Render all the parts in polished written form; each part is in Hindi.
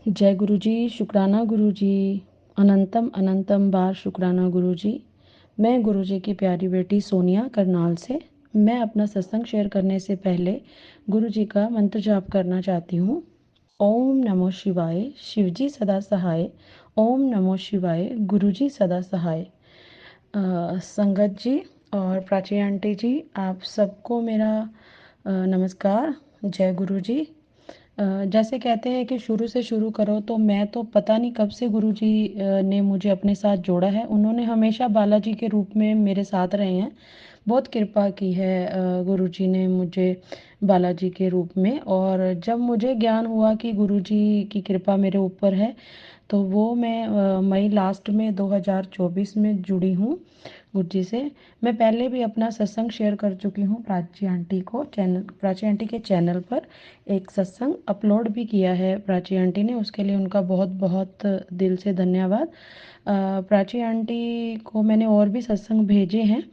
जय गुरु जी, शुक्राना गुरु जी। अनंतम अनंतम बार शुक्राना गुरु जी। मैं गुरु जी की प्यारी बेटी सोनिया करनाल से। मैं अपना सत्संग शेयर करने से पहले गुरु जी का मंत्र जाप करना चाहती हूँ। ओम नमो शिवाय, शिव जी सदा सहाय। ओम नमो शिवाय, गुरु जी सदा सहाय। संगत जी और प्राची आंटी जी, आप सबको मेरा नमस्कार। जय गुरु जी। जैसे कहते हैं कि शुरू से शुरू करो, तो मैं तो पता नहीं कब से गुरु जी ने मुझे अपने साथ जोड़ा है। उन्होंने हमेशा बालाजी के रूप में मेरे साथ रहे हैं। बहुत कृपा की है गुरु जी ने मुझे बालाजी के रूप में। और जब मुझे ज्ञान हुआ कि गुरु जी की कृपा मेरे ऊपर है, तो वो मैं मई लास्ट में 2024 में जुड़ी हूँ गुरु जी से। मैं पहले भी अपना सत्संग शेयर कर चुकी हूँ प्राची आंटी को, चैनल प्राची आंटी के चैनल पर एक सत्संग अपलोड भी किया है प्राची आंटी ने। उसके लिए उनका बहुत बहुत दिल से धन्यवाद। प्राची आंटी को मैंने और भी सत्संग भेजे हैं,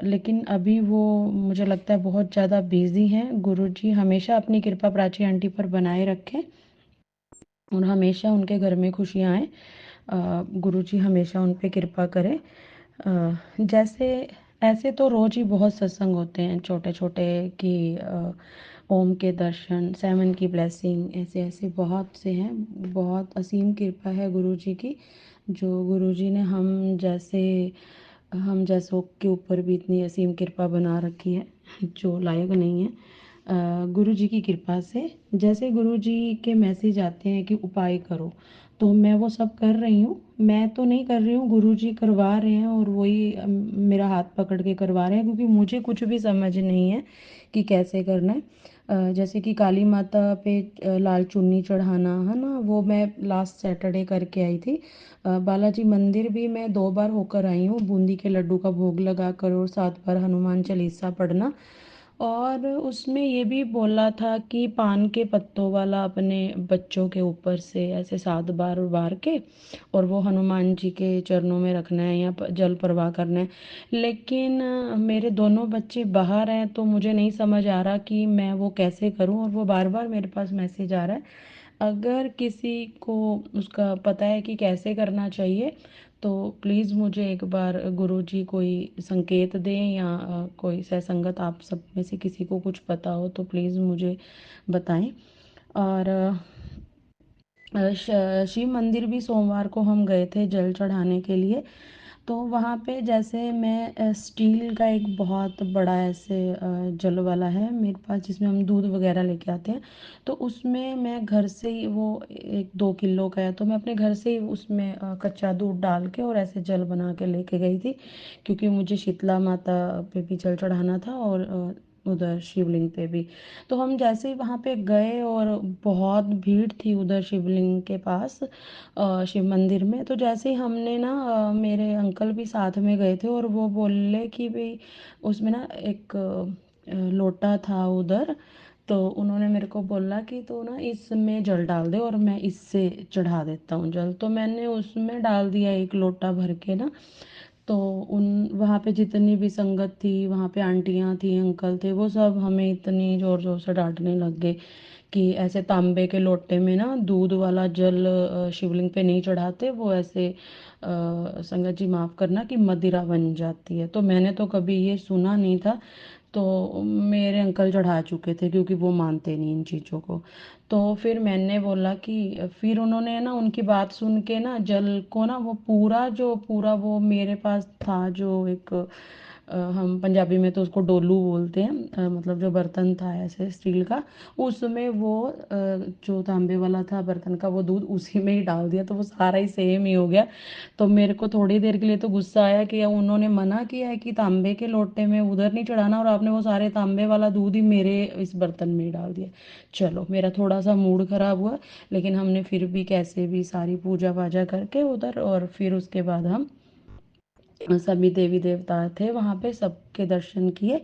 लेकिन अभी वो मुझे लगता है बहुत ज़्यादा बिजी हैं। गुरु जी हमेशा अपनी कृपा प्राची आंटी पर बनाए रखें और हमेशा उनके घर में खुशियाँ आए। गुरु जी हमेशा उन पे कृपा करें। जैसे ऐसे तो रोज़ ही बहुत सत्संग होते हैं छोटे छोटे, कि ओम के दर्शन, सेवन की ब्लेसिंग, ऐसे ऐसे बहुत से हैं। बहुत असीम कृपा है गुरु जी की, जो गुरु जी ने हम जैसों के ऊपर भी इतनी असीम कृपा बना रखी है जो लायक नहीं है। गुरु जी की कृपा से जैसे गुरु जी के मैसेज आते हैं कि उपाय करो, तो मैं वो सब कर रही हूँ। मैं तो नहीं कर रही हूँ, गुरु जी करवा रहे हैं, और वही मेरा हाथ पकड़ के करवा रहे हैं, क्योंकि मुझे कुछ भी समझ नहीं है कि कैसे करना है। जैसे कि काली माता पे लाल चुन्नी चढ़ाना है ना, वो मैं लास्ट सैटरडे करके आई थी। बालाजी मंदिर भी मैं 2 बार होकर आई हूँ, बूंदी के लड्डू का भोग लगा कर, और 7 बार हनुमान चालीसा पढ़ना। और उसमें ये भी बोला था कि पान के पत्तों वाला अपने बच्चों के ऊपर से ऐसे 7 बार उबार के, और वो हनुमान जी के चरणों में रखना है या जल प्रवाह करना है। लेकिन मेरे दोनों बच्चे बाहर हैं, तो मुझे नहीं समझ आ रहा कि मैं वो कैसे करूं, और वो बार बार मेरे पास मैसेज आ रहा है। अगर किसी को उसका पता है कि कैसे करना चाहिए, तो प्लीज़ मुझे एक बार गुरु जी कोई संकेत दें, या कोई सत्संगत आप सब में से किसी को कुछ पता हो तो प्लीज़ मुझे बताएं। और शिव मंदिर भी सोमवार को हम गए थे जल चढ़ाने के लिए। तो वहाँ पे जैसे मैं स्टील का एक बहुत बड़ा ऐसे जल वाला है मेरे पास, जिसमें हम दूध वगैरह लेके आते हैं। तो उसमें मैं घर से ही, वो 1-2 किलो का है, तो मैं अपने घर से ही उसमें कच्चा दूध डाल के और ऐसे जल बना के लेके गई थी, क्योंकि मुझे शीतला माता पे भी जल चढ़ाना था, और उधर शिवलिंग पे भी। तो हम जैसे ही वहाँ पे गए, और बहुत भीड़ थी उधर शिवलिंग के पास, शिव मंदिर में। तो जैसे ही हमने ना, मेरे अंकल भी साथ में गए थे, और वो बोले कि भाई उसमें ना एक लोटा था उधर, तो उन्होंने मेरे को बोला कि तो ना इसमें जल डाल दे, और मैं इससे चढ़ा देता हूँ जल। तो मैंने उसमें डाल दिया 1 लोटा भर के ना। तो उन वहाँ पे जितनी भी संगत थी, वहाँ पे आंटियाँ थी, अंकल थे, वो सब हमें इतनी ज़ोर ज़ोर से डांटने लग गए कि ऐसे तांबे के लोटे में ना दूध वाला जल शिवलिंग पे नहीं चढ़ाते, वो ऐसे संगत जी माफ़ करना कि मदिरा बन जाती है। तो मैंने तो कभी ये सुना नहीं था। तो मेरे अंकल चढ़ा चुके थे, क्योंकि वो मानते नहीं इन चीज़ों को। तो फिर मैंने बोला कि फिर उन्होंने ना उनकी बात सुन के ना जल को ना, वो पूरा वो मेरे पास था, जो एक हम पंजाबी में तो उसको डोलू बोलते हैं, मतलब जो बर्तन था ऐसे स्टील का, उसमें वो जो तांबे वाला था बर्तन का, वो दूध उसी में ही डाल दिया, तो वो सारा ही सेम ही हो गया। तो मेरे को थोड़ी देर के लिए तो गुस्सा आया कि उन्होंने मना किया है कि तांबे के लोटे में उधर नहीं चढ़ाना, और आपने वो सारे तांबे वाला दूध ही मेरे इस बर्तन में ही डाल दिया। चलो, मेरा थोड़ा सा मूड खराब हुआ, लेकिन हमने फिर भी कैसे भी सारी पूजा पाजा करके उधर, और फिर उसके बाद हम सभी देवी देवता थे वहाँ पे, सबके दर्शन किए,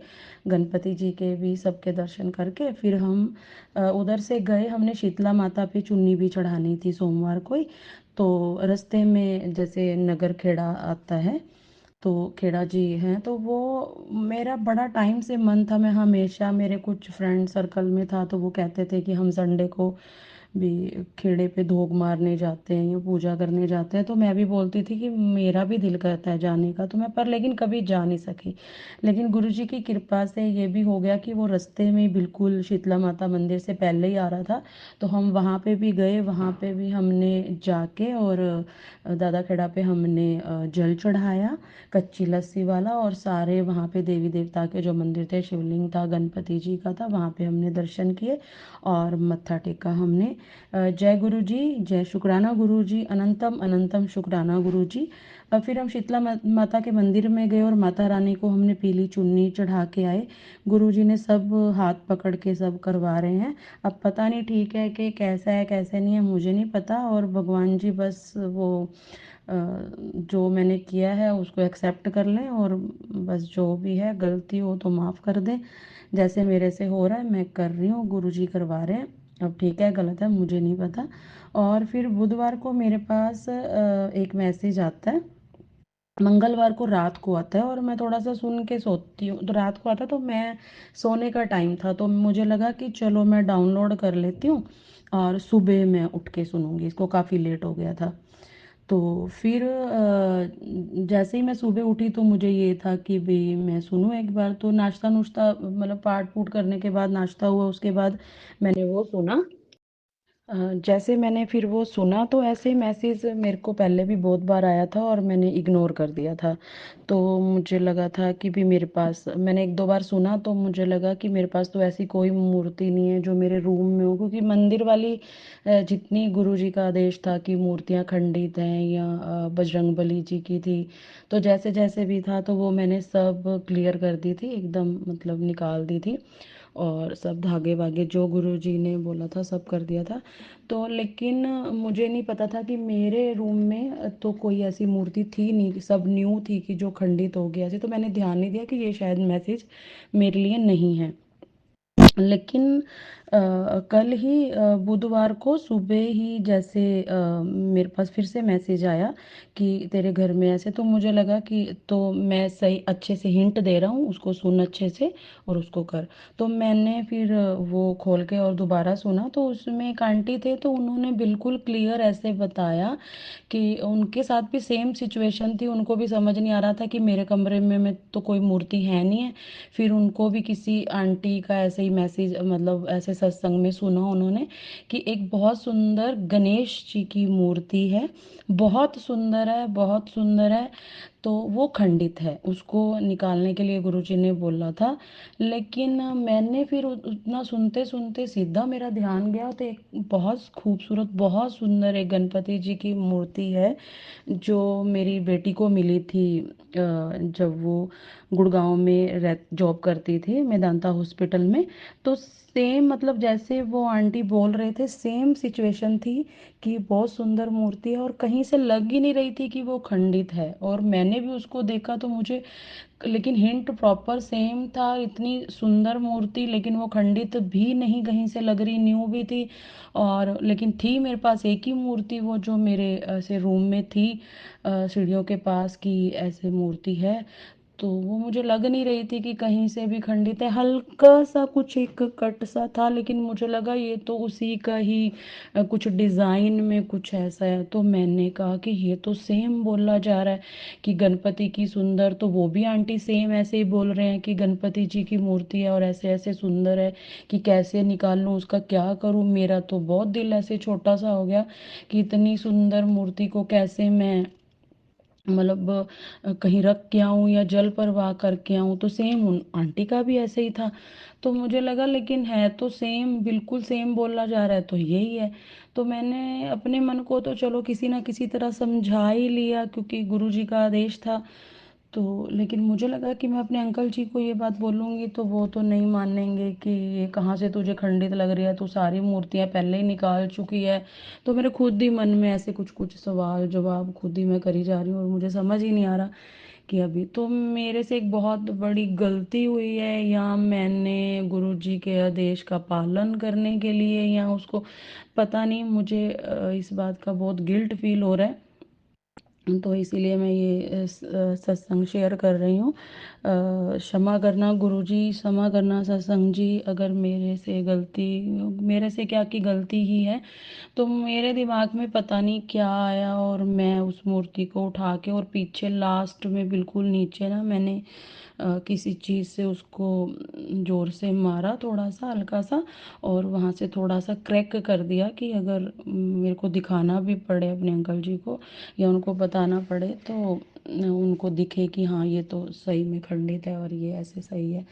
गणपति जी के भी सबके दर्शन करके फिर हम उधर से गए। हमने शीतला माता पे चुन्नी भी चढ़ानी थी सोमवार को ही। तो रास्ते में जैसे नगर खेड़ा आता है, तो खेड़ा जी हैं, तो वो मेरा बड़ा टाइम से मन था, मैं हमेशा, मेरे कुछ फ्रेंड सर्कल में था, तो वो कहते थे कि हम संडे को भी खेड़े पे धोख मारने जाते हैं या पूजा करने जाते हैं, तो मैं भी बोलती थी कि मेरा भी दिल करता है जाने का, तो मैं पर लेकिन कभी जा नहीं सकी। लेकिन गुरुजी की कृपा से ये भी हो गया कि वो रास्ते में बिल्कुल शीतला माता मंदिर से पहले ही आ रहा था, तो हम वहाँ पे भी गए, वहाँ पे भी हमने जाके और दादा खेड़ा पे हमने जल चढ़ाया, कच्ची लस्सी वाला, और सारे वहाँ पे देवी देवता के जो मंदिर थे, शिवलिंग था, गणपति जी का था, वहाँ पे हमने दर्शन किए और मत्था टेका हमने। जय गुरु जी, जय शुक्राना गुरु जी, अनंतम अनंतम शुक्राना गुरु जी। फिर हम शीतला माता के मंदिर में गए और माता रानी को हमने पीली चुन्नी चढ़ा के आए। गुरु जी ने सब हाथ पकड़ के सब करवा रहे हैं। अब पता नहीं ठीक है कि कैसा है कैसा नहीं है, मुझे नहीं पता, और भगवान जी बस वो जो मैंने किया है उसको एक्सेप्ट कर लें, और बस जो भी है गलती हो तो माफ़ कर दें। जैसे मेरे से हो रहा है मैं कर रही हूँ, गुरु जी करवा रहे हैं, अब ठीक है गलत है मुझे नहीं पता। और फिर बुधवार को मेरे पास एक मैसेज आता है, मंगलवार को रात को आता है, और मैं थोड़ा सा सुन के सोती हूँ, तो रात को आता तो मैं सोने का टाइम था, तो मुझे लगा कि चलो मैं डाउनलोड कर लेती हूँ और सुबह मैं उठ के सुनूंगी इसको, काफ़ी लेट हो गया था। तो फिर जैसे ही मैं सुबह उठी तो मुझे ये था कि भाई मैं सुनूं एक बार, तो नाश्ता नुश्ता मतलब पाठ पूठ करने के बाद नाश्ता हुआ, उसके बाद मैंने वो सुना। जैसे मैंने फिर वो सुना तो ऐसे मैसेज मेरे को पहले भी बहुत बार आया था और मैंने इग्नोर कर दिया था। तो मुझे लगा था कि भी मेरे पास, मैंने एक दो बार सुना तो मुझे लगा कि मेरे पास तो ऐसी कोई मूर्ति नहीं है जो मेरे रूम में हो, क्योंकि मंदिर वाली जितनी गुरु जी का आदेश था कि मूर्तियां खंडित हैं या बजरंग बली जी की थी, तो जैसे जैसे भी था तो वो मैंने सब क्लियर कर दी थी एकदम, मतलब निकाल दी थी, और सब धागे वागे जो गुरुजी ने बोला था सब कर दिया था। तो लेकिन मुझे नहीं पता था कि मेरे रूम में तो कोई ऐसी मूर्ति थी नहीं, सब न्यू थी कि जो खंडित हो गया थी, तो मैंने ध्यान नहीं दिया कि ये शायद मैसेज मेरे लिए नहीं है। लेकिन कल ही बुधवार को सुबह ही जैसे मेरे पास फिर से मैसेज आया कि तेरे घर में ऐसे, तो मुझे लगा कि तो मैं सही अच्छे से हिंट दे रहा हूँ उसको, सुन अच्छे से और उसको कर। तो मैंने फिर वो खोल के और दोबारा सुना, तो उसमें एक आंटी थे, तो उन्होंने बिल्कुल क्लियर ऐसे बताया कि उनके साथ भी सेम सिचुएशन थी, उनको भी समझ नहीं आ रहा था कि मेरे कमरे में तो कोई मूर्ति है नहीं है। फिर उनको भी किसी आंटी का ऐसे ही मैसेज, मतलब ऐसे सत्संग में सुना उन्होंने कि एक बहुत सुंदर गणेश जी की मूर्ति है, बहुत सुंदर है, बहुत सुंदर है, तो वो खंडित है, उसको निकालने के लिए गुरुजी ने बोला था। लेकिन मैंने फिर उतना सुनते सुनते सीधा मेरा ध्यान गया, तो एक बहुत खूबसूरत बहुत सुंदर एक गणपति जी की मूर्ति है जो मेरी बेटी को मिली थी जब वो गुड़गांव में रह जॉब करती थी मेदांता हॉस्पिटल में। तो सेम मतलब जैसे वो आंटी बोल रहे थे सेम सिचुएशन थी कि बहुत सुंदर मूर्ति है, और कहीं से लग ही नहीं रही थी कि वो खंडित है, और मैंने भी उसको देखा तो मुझे, लेकिन हिंट प्रॉपर सेम था, इतनी सुंदर मूर्ति, लेकिन वो खंडित भी नहीं कहीं से लग रही, न्यू भी थी। और लेकिन थी मेरे पास एक ही मूर्ति, वो जो मेरे ऐसे रूम में थी सीढ़ियों के पास की ऐसे मूर्ति है, तो वो मुझे लग नहीं रही थी कि कहीं से भी खंडित है, हल्का सा कुछ एक कट सा था, लेकिन मुझे लगा ये तो उसी का ही कुछ डिज़ाइन में कुछ ऐसा है। तो मैंने कहा कि ये तो सेम बोला जा रहा है कि गणपति की सुंदर, तो वो भी आंटी सेम ऐसे ही बोल रहे हैं कि गणपति जी की मूर्ति है और ऐसे ऐसे सुंदर है, कि कैसे निकाल लूँ उसका, क्या करूँ। मेरा तो बहुत दिल ऐसे छोटा सा हो गया कि इतनी सुंदर मूर्ति को कैसे मैं मतलब कहीं रख के आऊँ या जल प्रवाह करके आऊँ, तो सेम उन आंटी का भी ऐसे ही था। तो मुझे लगा लेकिन है तो सेम, बिल्कुल सेम बोला जा रहा है तो यही है। तो मैंने अपने मन को तो चलो किसी ना किसी तरह समझा ही लिया, क्योंकि गुरु जी का आदेश था। तो लेकिन मुझे लगा कि मैं अपने अंकल जी को ये बात बोलूँगी तो वो तो नहीं मानेंगे कि ये कहाँ से तुझे खंडित लग रही है, तू सारी मूर्तियाँ पहले ही निकाल चुकी है। तो मेरे खुद ही मन में ऐसे कुछ कुछ सवाल जवाब खुद ही मैं करी जा रही हूँ, और मुझे समझ ही नहीं आ रहा कि अभी तो मेरे से एक बहुत बड़ी गलती हुई है, या मैंने गुरु जी के आदेश का पालन करने के लिए, या उसको पता नहीं, मुझे इस बात का बहुत गिल्ट फील हो रहा है तो इसीलिए मैं ये सत्संग शेयर कर रही हूँ। क्षमा करना गुरुजी, क्षमा करना सत्संग जी, अगर मेरे से क्या की गलती ही है। तो मेरे दिमाग में पता नहीं क्या आया और मैं उस मूर्ति को उठा के और पीछे लास्ट में बिल्कुल नीचे ना मैंने किसी चीज़ से उसको ज़ोर से मारा, थोड़ा सा हल्का सा, और वहाँ से थोड़ा सा क्रैक कर दिया कि अगर मेरे को दिखाना भी पड़े अपने अंकल जी को या उनको बताना पड़े तो उनको दिखे कि हाँ ये तो सही में खंडित है और ये ऐसे सही है।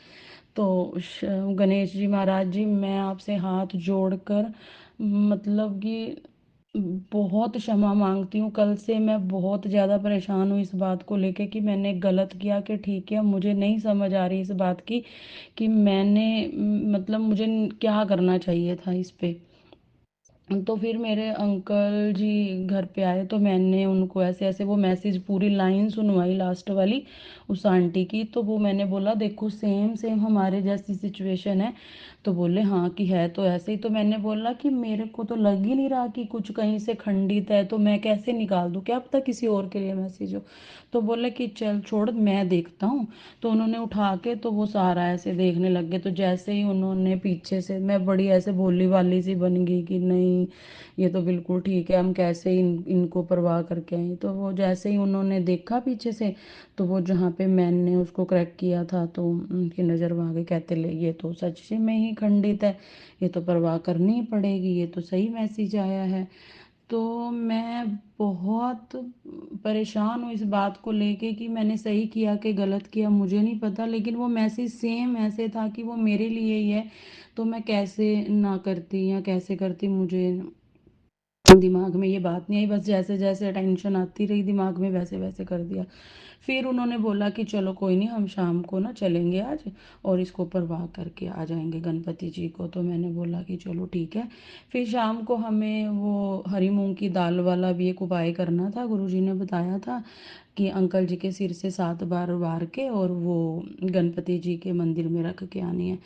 तो गणेश जी महाराज जी, मैं आपसे हाथ जोड़कर मतलब कि बहुत क्षमा मांगती हूँ। कल से मैं बहुत ज़्यादा परेशान हूँ इस बात को लेके कि मैंने गलत किया कि ठीक है, मुझे नहीं समझ आ रही इस बात की कि मैंने मतलब मुझे क्या करना चाहिए था इस पे। तो फिर मेरे अंकल जी घर पे आए तो मैंने उनको ऐसे ऐसे वो मैसेज पूरी लाइन सुनवाई लास्ट वाली उस आंटी की। तो वो मैंने बोला देखो सेम सेम हमारे जैसी सिचुएशन है। तो बोले हाँ कि है तो ऐसे ही। तो मैंने बोला कि मेरे को तो लग ही नहीं रहा कि कुछ कहीं से खंडित है, तो मैं कैसे निकाल दूँ, क्या पता किसी और के लिए मैसेज हो। तो बोले कि चल छोड़ मैं देखता हूँ। तो उन्होंने उठा के तो वो सारा ऐसे देखने लग गए। तो जैसे ही उन्होंने पीछे से, मैं बड़ी ऐसे भोली वाली सी बन गई कि नहीं ये तो बिल्कुल ठीक है, हम कैसे इनको परवाह करके आए। तो वो जैसे ही उन्होंने देखा पीछे से, तो वो जहाँ पे मैंने उसको क्रैक किया था तो उनकी नज़र वहाँ गई, कहते ले ये तो सच में ही खंडित है, ये तो परवाह करनी ही पड़ेगी, ये तो सही मैसेज आया है। तो मैं बहुत परेशान हूँ इस बात को लेके कि मैंने सही किया कि गलत किया मुझे नहीं पता, लेकिन वो मैसेज सेम ऐसे था कि वो मेरे लिए ही है। तो मैं कैसे ना करती या कैसे करती, मुझे दिमाग में ये बात नहीं आई। बस जैसे जैसे टेंशन आती रही दिमाग में वैसे वैसे कर दिया। फिर उन्होंने बोला कि चलो कोई नहीं, हम शाम को ना चलेंगे आज और इसको परवाह करके आ जाएंगे गणपति जी को। तो मैंने बोला कि चलो ठीक है। फिर शाम को हमें वो हरी मूंग की दाल वाला भी एक उपाय करना था, गुरुजी ने बताया था कि अंकल जी के सिर से 7 बार वार के और वो गणपति जी के मंदिर में रख के आनी है।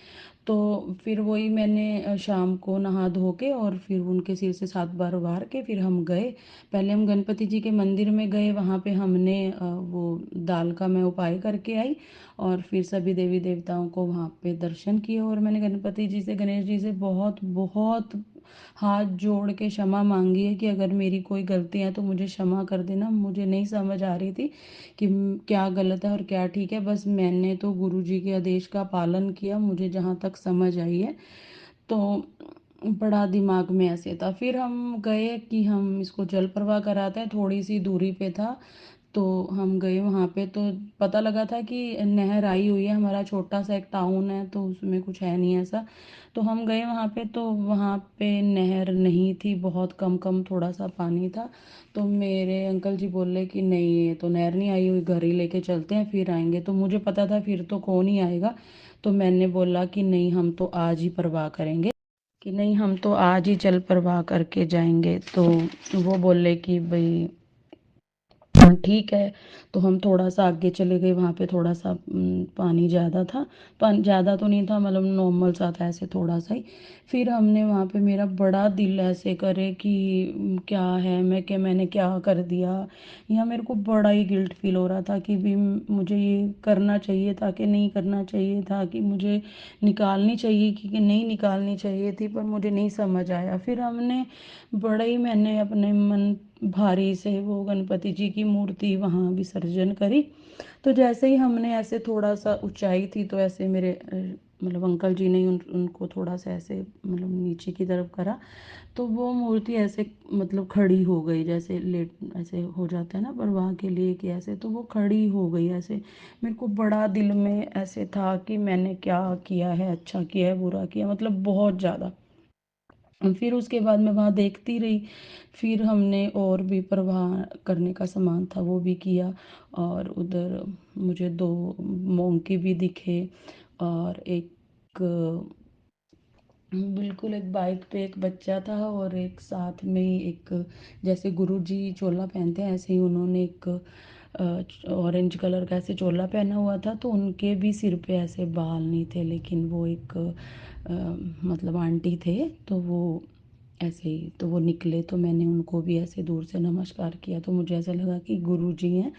तो फिर वही मैंने शाम को नहा धो के और फिर उनके सिर से 7 बार वार के फिर हम गए। पहले हम गणपति जी के मंदिर में गए, वहाँ पे हमने वो दाल का मैं उपाय करके आई और फिर सभी देवी देवताओं को वहाँ पे दर्शन किए। और मैंने गणपति जी से, गणेश जी से बहुत बहुत हाथ जोड़ के क्षमा मांगी है कि अगर मेरी कोई गलती है तो मुझे क्षमा कर देना। मुझे नहीं समझ आ रही थी कि क्या गलत है और क्या ठीक है। बस मैंने तो गुरु जी के आदेश का पालन किया, मुझे जहाँ तक समझ आई है। तो बड़ा दिमाग में ऐसे था। फिर हम गए कि हम इसको जल प्रवाह कराते हैं, थोड़ी सी दूरी पे था। तो हम गए वहाँ पे तो पता लगा था कि नहर आई हुई है, हमारा छोटा सा एक टाउन है तो उसमें कुछ है नहीं ऐसा। तो हम गए वहाँ पे तो वहाँ पे नहर नहीं थी, बहुत कम कम थोड़ा सा पानी था। तो मेरे अंकल जी बोले कि नहीं ये तो नहर नहीं आई हुई, घर ही लेके चलते हैं फिर आएंगे। तो मुझे पता था फिर तो कौन ही आएगा। तो मैंने बोला कि नहीं हम तो आज ही परवाह करेंगे, कि नहीं हम तो आज ही जल प्रवाह करके जाएंगे। तो वो बोले कि भाई हाँ ठीक है। तो हम थोड़ा सा आगे चले गए, वहाँ पे थोड़ा सा पानी ज़्यादा था। पानी ज़्यादा तो नहीं था, मतलब नॉर्मल सा था ऐसे थोड़ा सा ही। फिर हमने वहाँ पे, मेरा बड़ा दिल ऐसे करे कि क्या है, मैंने क्या कर दिया। या मेरे को बड़ा ही गिल्ट फील हो रहा था कि भी मुझे ये करना चाहिए था कि नहीं करना चाहिए था, कि मुझे निकालनी चाहिए कि नहीं निकालनी चाहिए थी, पर मुझे नहीं समझ आया। फिर हमने बड़ा ही, मैंने अपने मन भारी से वो गणपति जी की मूर्ति वहाँ विसर्जन करी। तो जैसे ही हमने ऐसे थोड़ा सा ऊंचाई थी तो ऐसे मेरे मतलब अंकल जी ने उनको थोड़ा सा ऐसे मतलब नीचे की तरफ करा। तो वो मूर्ति ऐसे मतलब खड़ी हो गई, जैसे लेट ऐसे हो जाता है ना परवाह के लिए कि ऐसे, तो वो खड़ी हो गई ऐसे। मेरे को बड़ा दिल में ऐसे था कि मैंने क्या किया है, अच्छा किया है बुरा किया, मतलब बहुत ज़्यादा। फिर उसके बाद मैं वहाँ देखती रही। फिर हमने और भी प्रवाह करने का सामान था वो भी किया। और उधर मुझे दो मोंकी भी दिखे और एक बिल्कुल एक बाइक पे एक बच्चा था और एक साथ में ही एक, जैसे गुरुजी चोला पहनते हैं ऐसे ही उन्होंने एक ऑरेंज कलर का ऐसे चोला पहना हुआ था। तो उनके भी सिर पे ऐसे बाल नहीं थे, लेकिन वो एक मतलब आंटी थे तो वो ऐसे ही तो वो निकले, तो मैंने उनको भी ऐसे दूर से नमस्कार किया, तो मुझे ऐसा लगा कि गुरुजी हैं।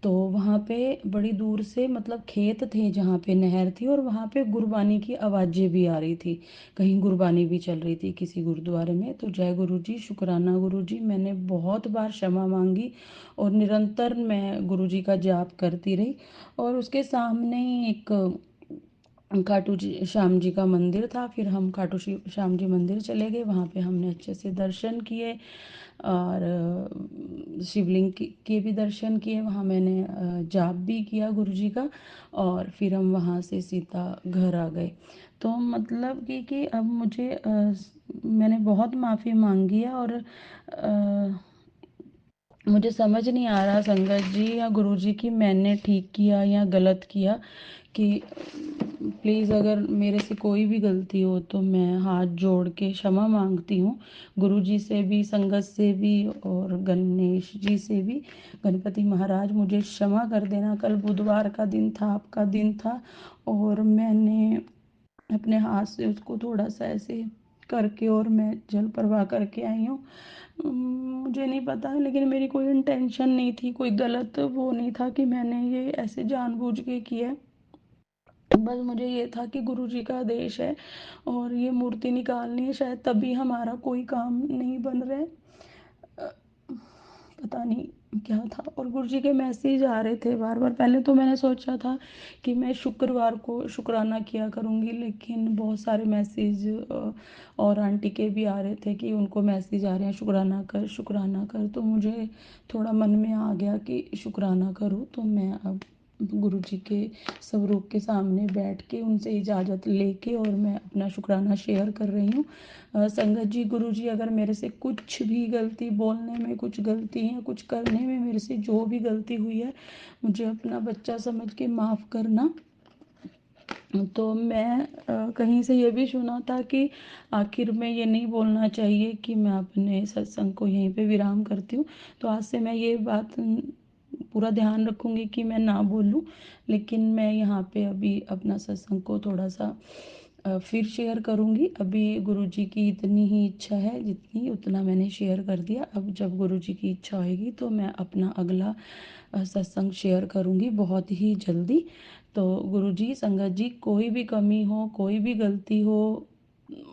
तो वहाँ पे बड़ी दूर से मतलब खेत थे जहाँ पे नहर थी, और वहाँ पे गुरबानी की आवाज़ें भी आ रही थी, कहीं गुरबानी भी चल रही थी किसी गुरुद्वारे में। तो जय गुरु जी, शुक्राना गुरु जी, मैंने बहुत बार क्षमा मांगी और निरंतर मैं गुरु जी का जाप करती रही। और उसके सामने ही एक खाटू जी श्याम जी का मंदिर था, फिर हम श्याम जी मंदिर चले गए, वहाँ पे हमने अच्छे से दर्शन किए, और शिवलिंग के भी दर्शन किए, वहाँ मैंने जाप भी किया गुरु जी का, और फिर हम वहाँ से सीधा घर आ गए। तो मतलब कि अब मुझे मैंने बहुत माफ़ी मांगी है, और मुझे समझ नहीं आ रहा संगत जी या गुरुजी कि मैंने ठीक किया या गलत किया। कि प्लीज़ अगर मेरे से कोई भी गलती हो तो मैं हाथ जोड़ के क्षमा मांगती हूँ, गुरुजी से भी, संगत से भी, और गणेश जी से भी। गणपति महाराज मुझे क्षमा कर देना, कल बुधवार का दिन था, आपका दिन था, और मैंने अपने हाथ से उसको थोड़ा सा ऐसे करके और मैं जल प्रवाह करके आई हूँ। मुझे नहीं पता है, लेकिन मेरी कोई इंटेंशन नहीं थी, कोई गलत वो नहीं था कि मैंने ये ऐसे जानबूझ के किया है। बस मुझे ये था कि गुरु जी का आदेश है और ये मूर्ति निकालनी है, शायद तभी हमारा कोई काम नहीं बन रहा है। पता नहीं क्या था, और गुरु जी के मैसेज आ रहे थे बार बार। पहले तो मैंने सोचा था कि मैं शुक्रवार को शुक्राना किया करूँगी, लेकिन बहुत सारे मैसेज और आंटी के भी आ रहे थे कि उनको मैसेज आ रहे हैं शुक्राना कर, शुक्राना कर। तो मुझे थोड़ा मन में आ गया कि शुक्राना करूँ, तो मैं अब गुरु जी के स्वरूप के सामने बैठ के उनसे इजाज़त लेके और मैं अपना शुक्राना शेयर कर रही हूँ। संगत जी, गुरु जी, अगर मेरे से कुछ भी गलती, बोलने में कुछ गलती है, कुछ करने में मेरे से जो भी गलती हुई है, मुझे अपना बच्चा समझ के माफ़ करना। तो मैं कहीं से ये भी सुना था कि आखिर में ये नहीं बोलना चाहिए कि मैं अपने सत्संग को यहीं पे विराम करती हूँ। तो आज से मैं ये बात पूरा ध्यान रखूँगी कि मैं ना बोलूँ, लेकिन मैं यहाँ पे अभी अपना सत्संग को थोड़ा सा फिर शेयर करूँगी। अभी गुरुजी की इतनी ही इच्छा है, जितनी उतना मैंने शेयर कर दिया। अब जब गुरुजी की इच्छा होएगी तो मैं अपना अगला सत्संग शेयर करूँगी बहुत ही जल्दी। तो गुरुजी, संगत जी, कोई भी कमी हो, कोई भी गलती हो,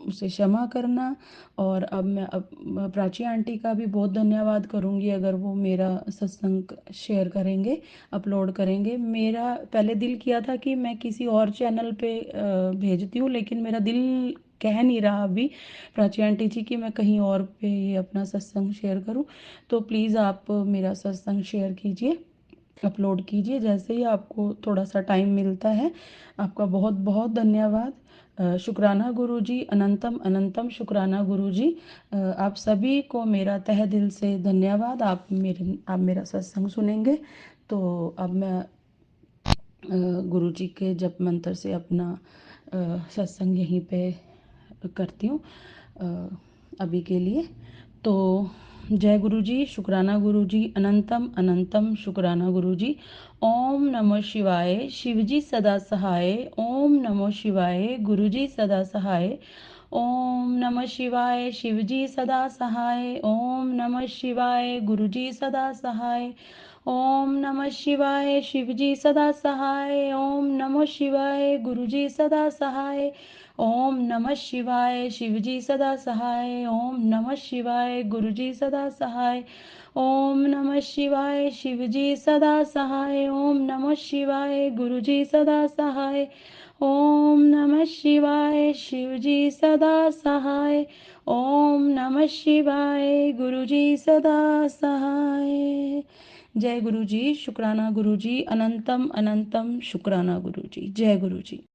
उसे क्षमा करना। और अब मैं प्राची आंटी का भी बहुत धन्यवाद करूँगी अगर वो मेरा सत्संग शेयर करेंगे, अपलोड करेंगे। मेरा पहले दिल किया था कि मैं किसी और चैनल पे भेजती हूँ, लेकिन मेरा दिल कह नहीं रहा अभी प्राची आंटी जी कि मैं कहीं और पे ये अपना सत्संग शेयर करूँ। तो प्लीज़ आप मेरा सत्संग शेयर कीजिए, अपलोड कीजिए जैसे ही आपको थोड़ा सा टाइम मिलता है। आपका बहुत बहुत धन्यवाद। शुक्राना गुरुजी, अनंतम अनंतम शुक्राना गुरुजी। आप सभी को मेरा तहे दिल से धन्यवाद। आप मेरा सत्संग सुनेंगे। तो अब मैं गुरुजी के जप मंत्र से अपना सत्संग यहीं पे करती हूँ अभी के लिए। तो जय गुरु जी, शुक्राना गुरु जी, अनंतम अनंतम शुक्राना गुरु जी। ओम नमः शिवाय, शिव जी सदा सहाय। ओम नमः शिवाय, गुरु जी सदा सहाय। ओम नमः शिवाय, शिव जी सदा सहाय। ओम नमः शिवाय, गुरु जी सदा सहाय। ओम नमः शिवाय, शिव जी सदा सहाय। ओम नमः शिवाय, गुरु जी सदा सहाय। ओम नमः शिवाय, शिव जी सदा सहाय। ओम नमः शिवाय, गुरु जी सदा सहाय। ओम नमः शिवाय, शिव जी सदा सहाय। ओम नमः शिवाय, गुरु जी सदा सहाय। ओम नमः शिवाय, शिव जी सदा सहाय। ओम नमः शिवाय, गुरु जी सदा सहाय। जय गुरु जी, शुक्राना गुरु जी, अनंतम अनंतम शुक्राना गुरु जी। जय गुरु जी।